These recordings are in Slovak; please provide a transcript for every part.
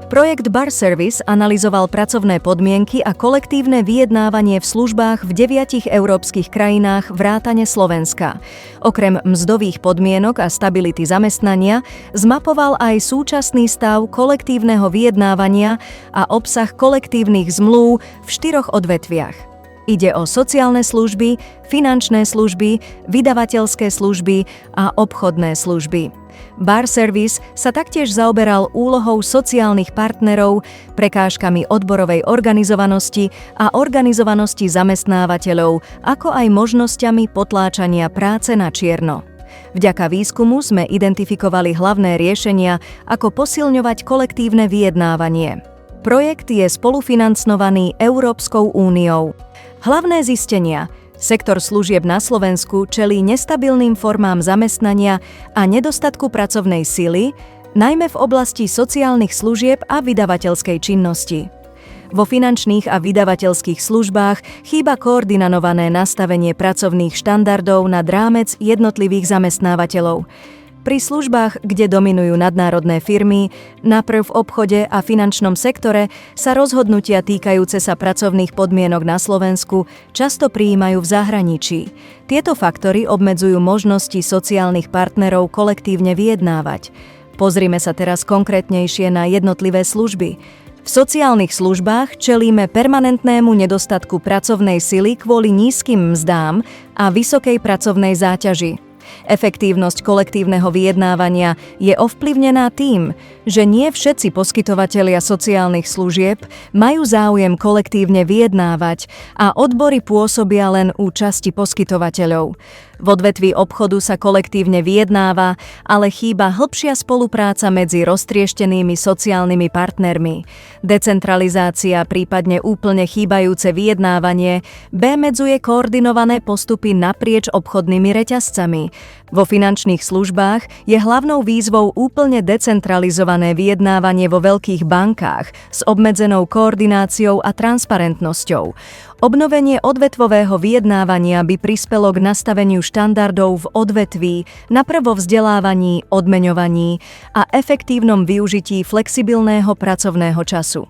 Projekt Bar Service analyzoval pracovné podmienky a kolektívne vyjednávanie v službách v 9 európskych krajinách vrátane Slovenska. Okrem mzdových podmienok a stability zamestnania zmapoval aj súčasný stav kolektívneho vyjednávania a obsah kolektívnych zmlúv v 4 odvetviach. Ide o sociálne služby, finančné služby, vydavateľské služby a obchodné služby. Bar Service sa taktiež zaoberal úlohou sociálnych partnerov, prekážkami odborovej organizovanosti a organizovanosti zamestnávateľov, ako aj možnosťami potláčania práce na čierno. Vďaka výskumu sme identifikovali hlavné riešenia, ako posilňovať kolektívne vyjednávanie. Projekt je spolufinancovaný Európskou úniou. Hlavné zistenia. Sektor služieb na Slovensku čelí nestabilným formám zamestnania a nedostatku pracovnej sily, najmä v oblasti sociálnych služieb a vydavateľskej činnosti. Vo finančných a vydavateľských službách chýba koordinované nastavenie pracovných štandardov nad rámec jednotlivých zamestnávateľov. Pri službách, kde dominujú nadnárodné firmy, najprv v obchode a finančnom sektore sa rozhodnutia týkajúce sa pracovných podmienok na Slovensku často prijímajú v zahraničí. Tieto faktory obmedzujú možnosti sociálnych partnerov kolektívne vyjednávať. Pozrime sa teraz konkrétnejšie na jednotlivé služby. V sociálnych službách čelíme permanentnému nedostatku pracovnej sily kvôli nízkym mzdám a vysokej pracovnej záťaži. Efektívnosť kolektívneho vyjednávania je ovplyvnená tým, že nie všetci poskytovatelia sociálnych služieb majú záujem kolektívne vyjednávať a odbory pôsobia len u časti poskytovateľov. V odvetví obchodu sa kolektívne vyjednáva, ale chýba hĺbšia spolupráca medzi roztrieštenými sociálnymi partnermi. Decentralizácia, prípadne úplne chýbajúce vyjednávanie, medzuje koordinované postupy naprieč obchodnými reťazcami. Vo finančných službách je hlavnou výzvou úplne decentralizované vyjednávanie vo veľkých bankách s obmedzenou koordináciou a transparentnosťou. Obnovenie odvetvového vyjednávania by prispelo k nastaveniu štandardov v odvetví, napríklad vo vzdelávaní, odmeňovaní a efektívnom využití flexibilného pracovného času.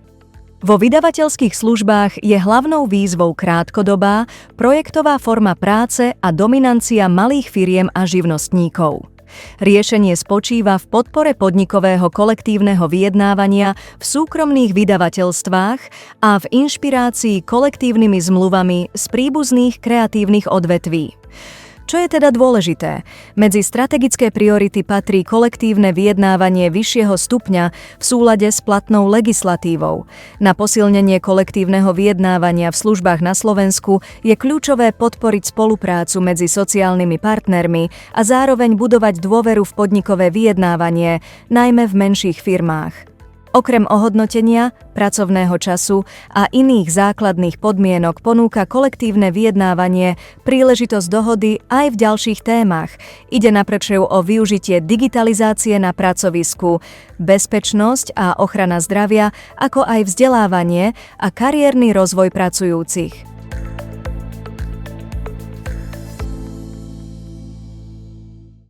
Vo vydavateľských službách je hlavnou výzvou krátkodobá, projektová forma práce a dominancia malých firiem a živnostníkov. Riešenie spočíva v podpore podnikového kolektívneho vyjednávania v súkromných vydavateľstvách a v inšpirácii kolektívnymi zmluvami z príbuzných kreatívnych odvetví. Čo je teda dôležité? Medzi strategické priority patrí kolektívne vyjednávanie vyššieho stupňa v súlade s platnou legislatívou. Na posilnenie kolektívneho vyjednávania v službách na Slovensku je kľúčové podporiť spoluprácu medzi sociálnymi partnermi a zároveň budovať dôveru v podnikové vyjednávanie, najmä v menších firmách. Okrem ohodnotenia, pracovného času a iných základných podmienok ponúka kolektívne vyjednávanie príležitosť dohody aj v ďalších témach. Ide napríklad o využitie digitalizácie na pracovisku, bezpečnosť a ochrana zdravia, ako aj vzdelávanie a kariérny rozvoj pracujúcich.